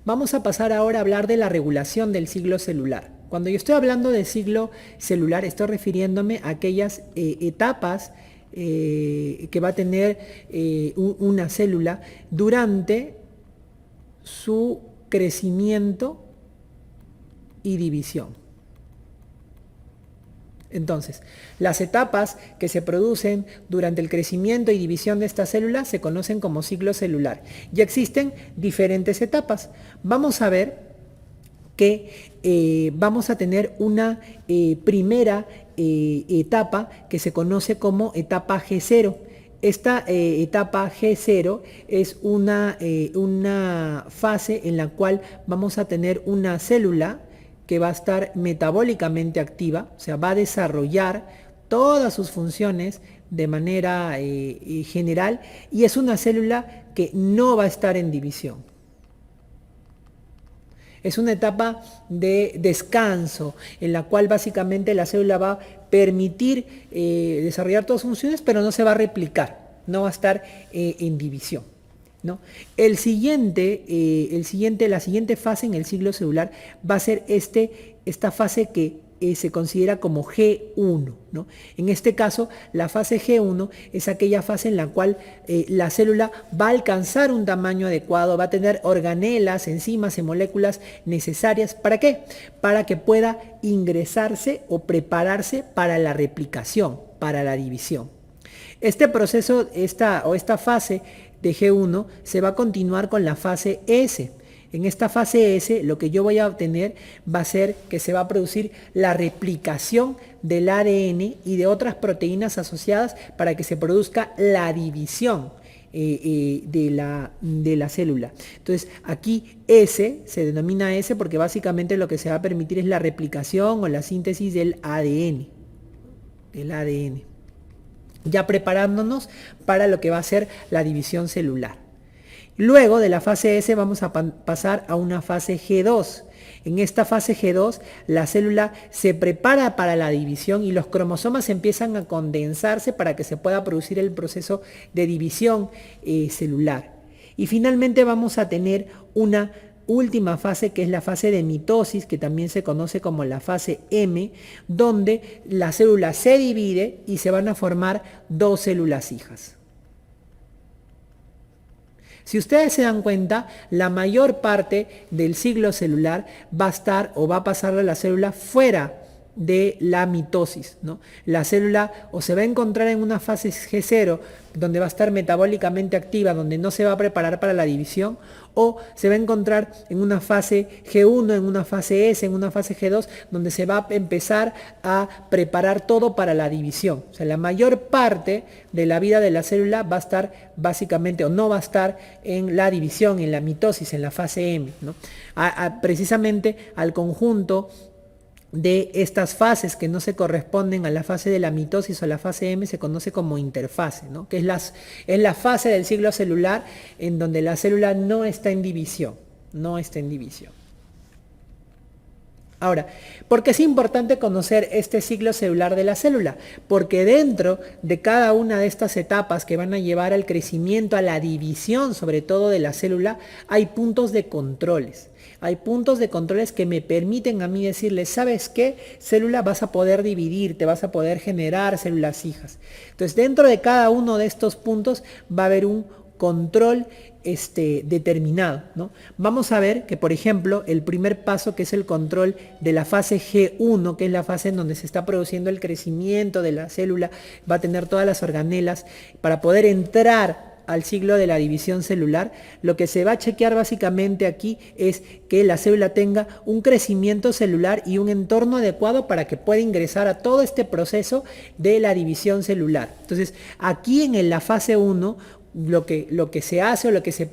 Vamos a pasar ahora a hablar de la regulación del ciclo celular. Cuando yo estoy hablando de ciclo celular, estoy refiriéndome a aquellas etapas que va a tener una célula durante su crecimiento y división. Entonces, las etapas que se producen durante el crecimiento y división de estas células se conocen como ciclo celular. Y existen diferentes etapas. Vamos a ver que vamos a tener una primera etapa que se conoce como etapa G0. Esta etapa G0 es una fase en la cual vamos a tener una célula que va a estar metabólicamente activa, o sea, va a desarrollar todas sus funciones de manera general, y es una célula que no va a estar en división. Es una etapa de descanso en la cual básicamente la célula va a permitir desarrollar todas sus funciones, pero no se va a replicar, no va a estar en división, ¿no? La siguiente fase en el ciclo celular va a ser esta fase que se considera como G1, ¿no? En este caso, la fase G1 es aquella fase en la cual la célula va a alcanzar un tamaño adecuado, va a tener organelas, enzimas y moléculas necesarias. ¿Para qué? Para que pueda ingresarse o prepararse para la replicación, para la división. Este proceso, esta fase de G1 se va a continuar con la fase S. En esta fase S lo que yo voy a obtener va a ser que se va a producir la replicación del ADN y de otras proteínas asociadas para que se produzca la división de la célula. Entonces aquí S se denomina S porque básicamente lo que se va a permitir es la replicación o la síntesis del ADN. Ya preparándonos para lo que va a ser la división celular. Luego de la fase S vamos a pasar a una fase G2. En esta fase G2 la célula se prepara para la división y los cromosomas empiezan a condensarse para que se pueda producir el proceso de división celular. Y finalmente vamos a tener una última fase que es la fase de mitosis, que también se conoce como la fase M, donde la célula se divide y se van a formar dos células hijas. Si ustedes se dan cuenta, la mayor parte del ciclo celular va a estar o va a pasar a la célula fuera de la mitosis, ¿no? La célula o se va a encontrar en una fase G0, donde va a estar metabólicamente activa, donde no se va a preparar para la división, o se va a encontrar en una fase G1, en una fase S, en una fase G2, donde se va a empezar a preparar todo para la división. O sea, la mayor parte de la vida de la célula va a estar básicamente, o no va a estar en la división, en la mitosis, en la fase M, ¿no? Precisamente al conjunto de estas fases que no se corresponden a la fase de la mitosis o la fase M se conoce como interfase, ¿no? Que es la fase del ciclo celular en donde la célula no está en división, Ahora, ¿por qué es importante conocer este ciclo celular de la célula? Porque dentro de cada una de estas etapas que van a llevar al crecimiento, a la división sobre todo de la célula, hay puntos de controles. Hay puntos de controles que me permiten a mí decirle, ¿sabes qué? Célula vas a poder dividirte, vas a poder generar células hijas. Entonces, dentro de cada uno de estos puntos va a haber un control determinado, ¿no? Vamos a ver que, por ejemplo, el primer paso, que es el control de la fase G1, que es la fase en donde se está produciendo el crecimiento de la célula, va a tener todas las organelas para poder entrar al ciclo de la división celular. Lo que se va a chequear básicamente aquí es que la célula tenga un crecimiento celular y un entorno adecuado para que pueda ingresar a todo este proceso de la división celular. Entonces, aquí en la fase 1, lo que se hace o lo que se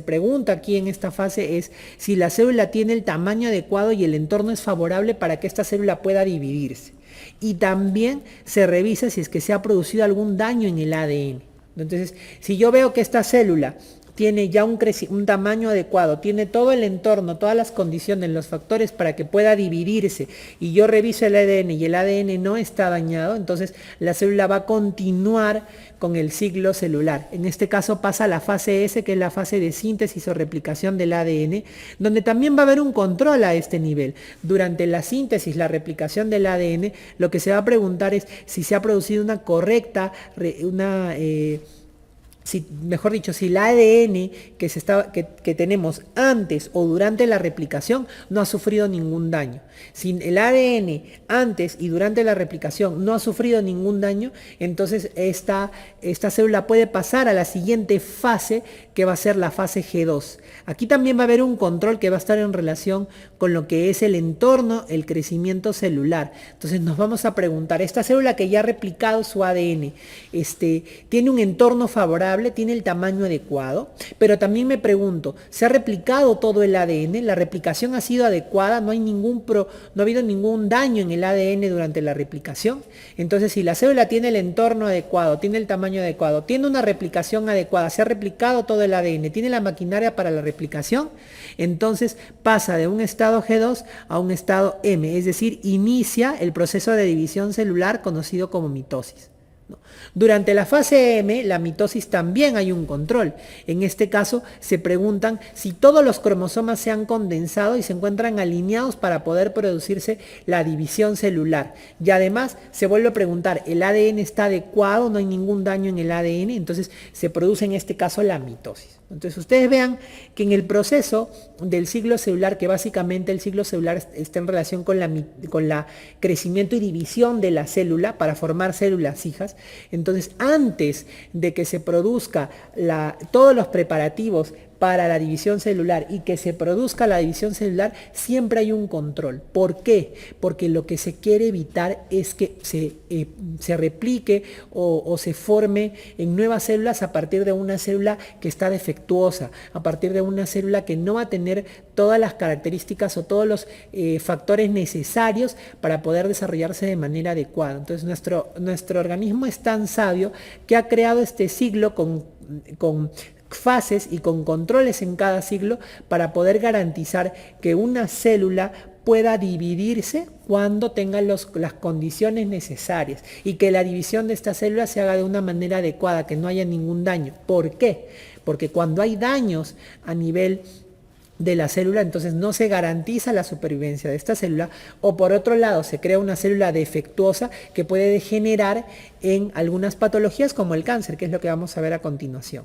pregunta aquí en esta fase es si la célula tiene el tamaño adecuado y el entorno es favorable para que esta célula pueda dividirse. Y también se revisa si es que se ha producido algún daño en el ADN. Entonces, si yo veo que esta célula tiene ya un tamaño adecuado, tiene todo el entorno, todas las condiciones, los factores para que pueda dividirse, y yo reviso el ADN y el ADN no está dañado, entonces la célula va a continuar con el ciclo celular. En este caso pasa a la fase S, que es la fase de síntesis o replicación del ADN, donde también va a haber un control a este nivel. Durante la síntesis, la replicación del ADN, lo que se va a preguntar es si se ha producido una correcta, mejor dicho, si el ADN que tenemos antes o durante la replicación no ha sufrido ningún daño. Si el ADN antes y durante la replicación no ha sufrido ningún daño, entonces esta célula puede pasar a la siguiente fase, que va a ser la fase G2. Aquí también va a haber un control que va a estar en relación con lo que es el entorno, el crecimiento celular. Entonces nos vamos a preguntar, esta célula que ya ha replicado su ADN, ¿tiene un entorno favorable? ¿Tiene el tamaño adecuado? Pero también me pregunto, ¿se ha replicado todo el ADN? ¿La replicación ha sido adecuada? ¿No ha habido ningún daño en el ADN durante la replicación? Entonces, si la célula tiene el entorno adecuado, tiene el tamaño adecuado, tiene una replicación adecuada, se ha replicado todo el ADN, tiene la maquinaria para la replicación, entonces pasa de un estado G2 a un estado M, es decir, inicia el proceso de división celular conocido como mitosis. Durante la fase M, la mitosis, también hay un control. En este caso se preguntan si todos los cromosomas se han condensado y se encuentran alineados para poder producirse la división celular. Y además se vuelve a preguntar, ¿el ADN está adecuado? ¿No hay ningún daño en el ADN? Entonces se produce en este caso la mitosis. Entonces ustedes vean que en el proceso del ciclo celular, que básicamente el ciclo celular está en relación con la crecimiento y división de la célula para formar células hijas, entonces antes de que se produzca todos los preparativos para la división celular y que se produzca la división celular, siempre hay un control. ¿Por qué? Porque lo que se quiere evitar es que se replique o se forme en nuevas células a partir de una célula que está defectuosa, a partir de una célula que no va a tener todas las características o todos los factores necesarios para poder desarrollarse de manera adecuada. Entonces nuestro organismo es tan sabio que ha creado este ciclo con fases y con controles en cada ciclo para poder garantizar que una célula pueda dividirse cuando tenga las condiciones necesarias y que la división de esta célula se haga de una manera adecuada, que no haya ningún daño. ¿Por qué? Porque cuando hay daños a nivel de la célula, entonces no se garantiza la supervivencia de esta célula, o por otro lado se crea una célula defectuosa que puede degenerar en algunas patologías como el cáncer, que es lo que vamos a ver a continuación.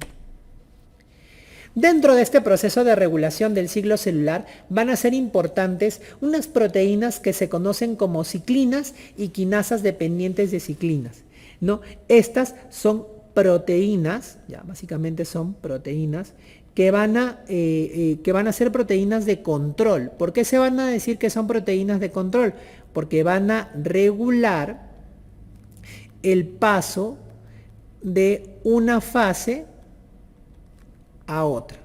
Dentro de este proceso de regulación del ciclo celular van a ser importantes unas proteínas que se conocen como ciclinas y quinasas dependientes de ciclinas, ¿no? Estas son proteínas, ya básicamente son proteínas que van a ser proteínas de control. ¿Por qué se van a decir que son proteínas de control? Porque van a regular el paso de una fase a otra.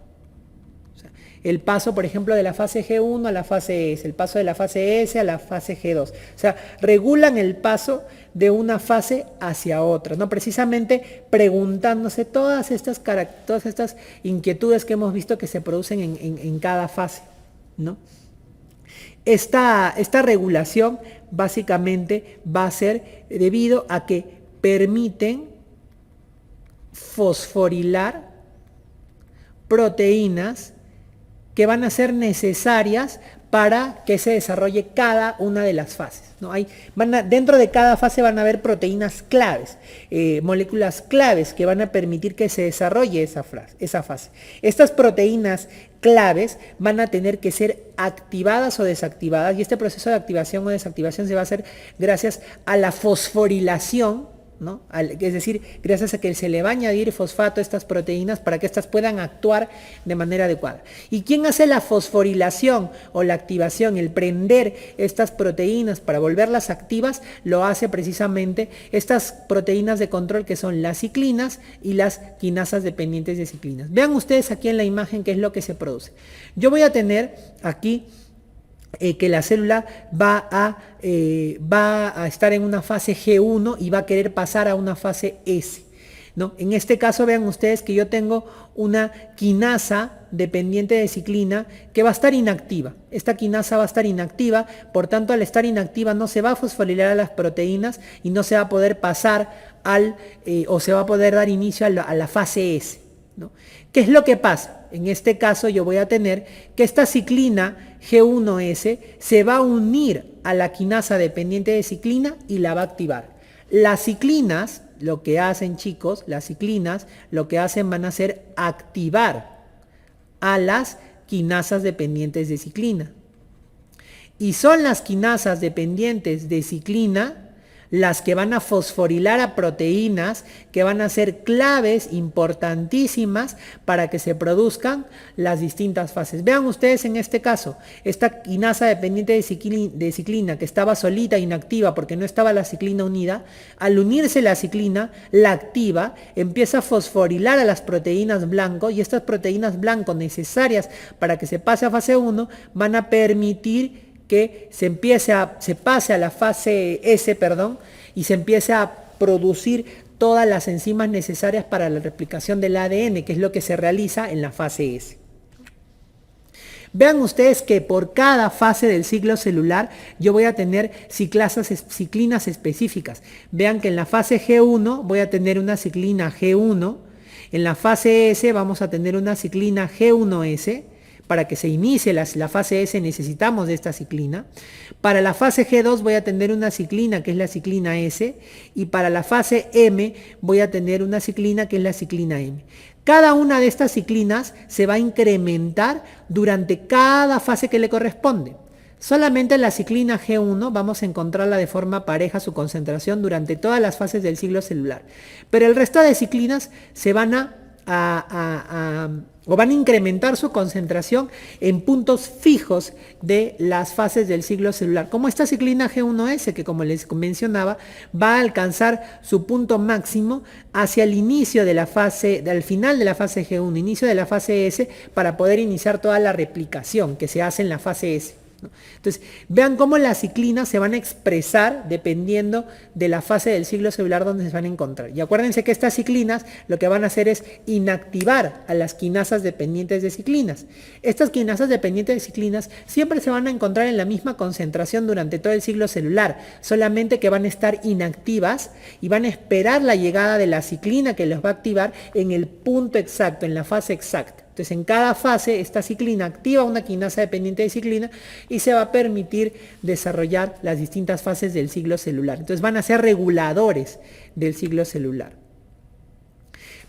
O sea, el paso, por ejemplo, de la fase G1 a la fase S, el paso de la fase S a la fase G2. O sea, regulan el paso de una fase hacia otra, ¿no? Precisamente preguntándose todas estas inquietudes que hemos visto que se producen en cada fase, ¿no? Esta regulación básicamente va a ser debido a que permiten fosforilar proteínas que van a ser necesarias para que se desarrolle cada una de las fases, ¿no? Dentro de cada fase van a haber proteínas claves, moléculas claves que van a permitir que se desarrolle esa fase. Estas proteínas claves van a tener que ser activadas o desactivadas, y este proceso de activación o desactivación se va a hacer gracias a la fosforilación, ¿no? Es decir, gracias a que se le va a añadir fosfato a estas proteínas para que éstas puedan actuar de manera adecuada. ¿Y quién hace la fosforilación o la activación, el prender estas proteínas para volverlas activas? Lo hace precisamente estas proteínas de control, que son las ciclinas y las quinasas dependientes de ciclinas. Vean ustedes aquí en la imagen qué es lo que se produce. Yo voy a tener aquí que la célula va a estar en una fase G1 y va a querer pasar a una fase S. ¿no? En este caso vean ustedes que yo tengo una quinasa dependiente de ciclina que va a estar inactiva. Esta quinasa va a estar inactiva, por tanto al estar inactiva no se va a fosforilar a las proteínas y no se va a poder pasar o se va a poder dar inicio a la fase S, ¿no? ¿Qué es lo que pasa? En este caso yo voy a tener que esta ciclina G1S se va a unir a la quinasa dependiente de ciclina y la va a activar. Las ciclinas, lo que hacen chicos, las ciclinas lo que hacen van a ser activar a las quinasas dependientes de ciclina. Y son las quinasas dependientes de ciclina las que van a fosforilar a proteínas que van a ser claves importantísimas para que se produzcan las distintas fases. Vean ustedes en este caso, esta quinasa dependiente de ciclina que estaba solita, inactiva, porque no estaba la ciclina unida, al unirse la ciclina, la activa, empieza a fosforilar a las proteínas blanco y estas proteínas blanco necesarias para que se pase a fase 1 van a permitir que se pase a la fase S, y se empiece a producir todas las enzimas necesarias para la replicación del ADN, que es lo que se realiza en la fase S. Vean ustedes que por cada fase del ciclo celular yo voy a tener ciclinas específicas. Vean que en la fase G1 voy a tener una ciclina G1, en la fase S vamos a tener una ciclina G1S. Para que se inicie la fase S necesitamos de esta ciclina. Para la fase G2 voy a tener una ciclina que es la ciclina S y para la fase M voy a tener una ciclina que es la ciclina M. Cada una de estas ciclinas se va a incrementar durante cada fase que le corresponde. Solamente la ciclina G1 vamos a encontrarla de forma pareja su concentración durante todas las fases del ciclo celular. Pero el resto de ciclinas se van van a incrementar su concentración en puntos fijos de las fases del ciclo celular, como esta ciclina G1S que, como les mencionaba, va a alcanzar su punto máximo hacia el inicio de la fase, al final de la fase G1, inicio de la fase S, para poder iniciar toda la replicación que se hace en la fase S. Entonces, vean cómo las ciclinas se van a expresar dependiendo de la fase del ciclo celular donde se van a encontrar. Y acuérdense que estas ciclinas lo que van a hacer es inactivar a las quinasas dependientes de ciclinas. Estas quinasas dependientes de ciclinas siempre se van a encontrar en la misma concentración durante todo el ciclo celular, solamente que van a estar inactivas y van a esperar la llegada de la ciclina que los va a activar en el punto exacto, en la fase exacta. Entonces, en cada fase, esta ciclina activa una quinasa dependiente de ciclina y se va a permitir desarrollar las distintas fases del ciclo celular. Entonces, van a ser reguladores del ciclo celular.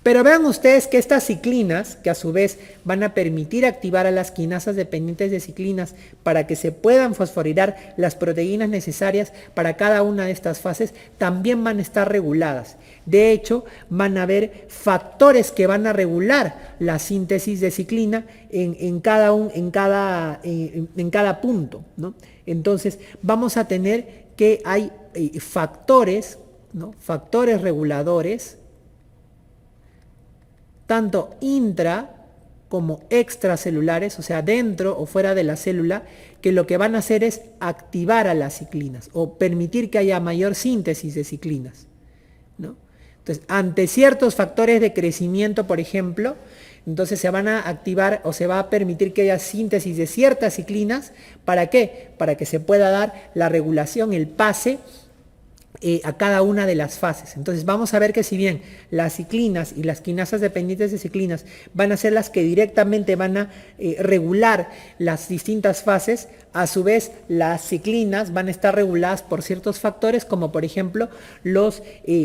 Pero vean ustedes que estas ciclinas, que a su vez van a permitir activar a las quinasas dependientes de ciclinas para que se puedan fosforilar las proteínas necesarias para cada una de estas fases, también van a estar reguladas. De hecho, van a haber factores que van a regular la síntesis de ciclina en cada punto, ¿no? Entonces, vamos a tener que hay factores, ¿no? Factores reguladores, tanto intra como extracelulares, o sea, dentro o fuera de la célula, que lo que van a hacer es activar a las ciclinas o permitir que haya mayor síntesis de ciclinas, ¿no? Entonces, ante ciertos factores de crecimiento, por ejemplo, entonces se van a activar o se va a permitir que haya síntesis de ciertas ciclinas. ¿Para qué? Para que se pueda dar la regulación, el pase a cada una de las fases. Entonces vamos a ver que si bien las ciclinas y las quinasas dependientes de ciclinas van a ser las que directamente van a regular las distintas fases, a su vez las ciclinas van a estar reguladas por ciertos factores, como por ejemplo los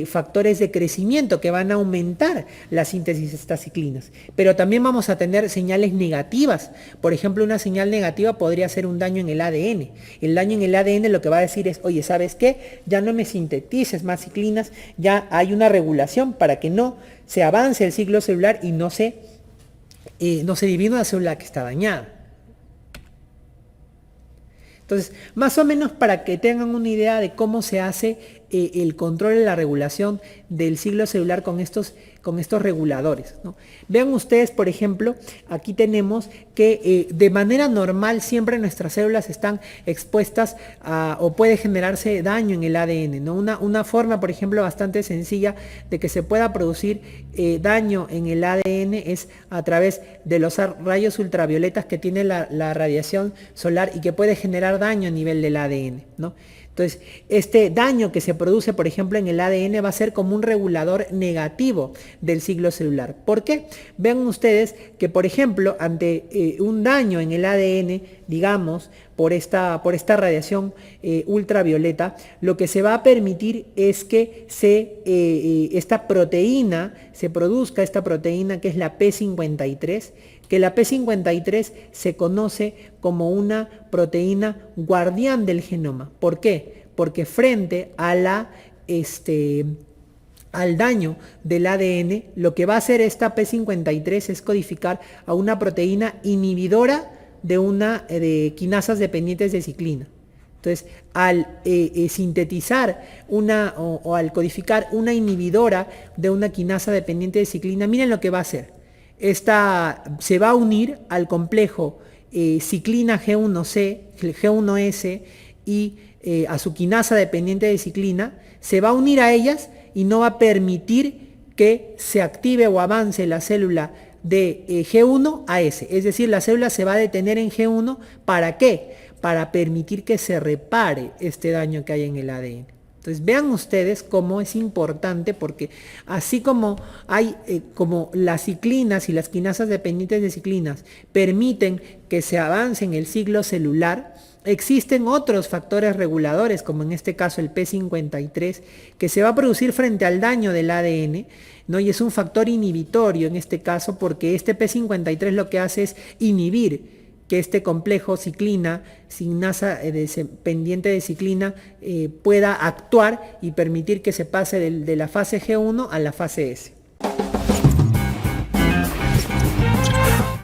factores de crecimiento que van a aumentar la síntesis de estas ciclinas. Pero también vamos a tener señales negativas. Por ejemplo, una señal negativa podría ser un daño en el ADN. El daño en el ADN lo que va a decir es, oye, ¿sabes qué? Ya no me sintetices más ciclinas, ya hay una regulación para que no se avance el ciclo celular y no se divida una célula que está dañada. Entonces, más o menos para que tengan una idea de cómo se hace el control y la regulación del ciclo celular con estos reguladores, ¿no? Vean ustedes, por ejemplo, aquí tenemos que de manera normal siempre nuestras células están expuestas o puede generarse daño en el ADN, ¿no? Una forma, por ejemplo, bastante sencilla de que se pueda producir daño en el ADN es a través de los rayos ultravioletas que tiene la radiación solar y que puede generar daño a nivel del ADN, ¿no? Entonces, este daño que se produce, por ejemplo, en el ADN va a ser como un regulador negativo del ciclo celular. ¿Por qué? Vean ustedes que, por ejemplo, ante un daño en el ADN, digamos, por esta radiación ultravioleta, lo que se va a permitir es que esta proteína, se produzca esta proteína que es la P53, que la P53 se conoce como una proteína guardián del genoma. ¿Por qué? Porque frente a al daño del ADN, lo que va a hacer esta P53 es codificar a una proteína inhibidora de quinasas dependientes de ciclina. Entonces, al sintetizar o al codificar una inhibidora de una quinasa dependiente de ciclina, miren lo que va a hacer. Esta se va a unir al complejo ciclina G1C, G1S y a su quinasa dependiente de ciclina, se va a unir a ellas y no va a permitir que se active o avance la célula de G1 a S. Es decir, la célula se va a detener en G1. ¿Para qué? Para permitir que se repare este daño que hay en el ADN. Entonces vean ustedes cómo es importante, porque así como hay como las ciclinas y las quinasas dependientes de ciclinas permiten que se avance en el ciclo celular, existen otros factores reguladores, como en este caso el P53, que se va a producir frente al daño del ADN, ¿no? Y es un factor inhibitorio en este caso, porque este P53 lo que hace es inhibir que este complejo ciclina, quinasa pendiente de ciclina, pueda actuar y permitir que se pase de la fase G1 a la fase S.